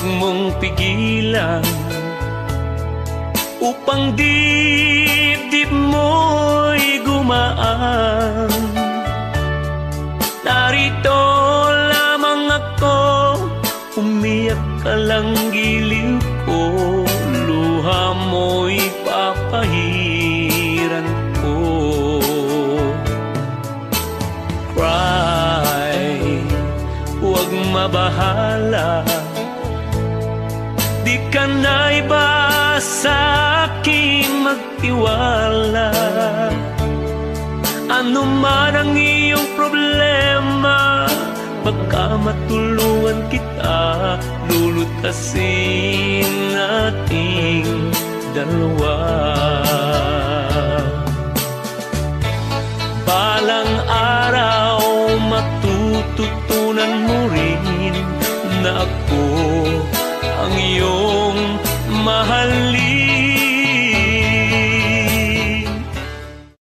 Huwag mong pigilan upang dibdib mo'y gumaan. Narito lamang ako, umiyak ka lang giliw ko, luha mo'y papahiran ko. Cry, huwag mabahala, di ka na iba sa aking magtiwala. Ano man ang iyong problema, baka matulungan kita, lulutasin nating dalawa. Balang araw matututunan mo rin na ako ang iyong mahalin.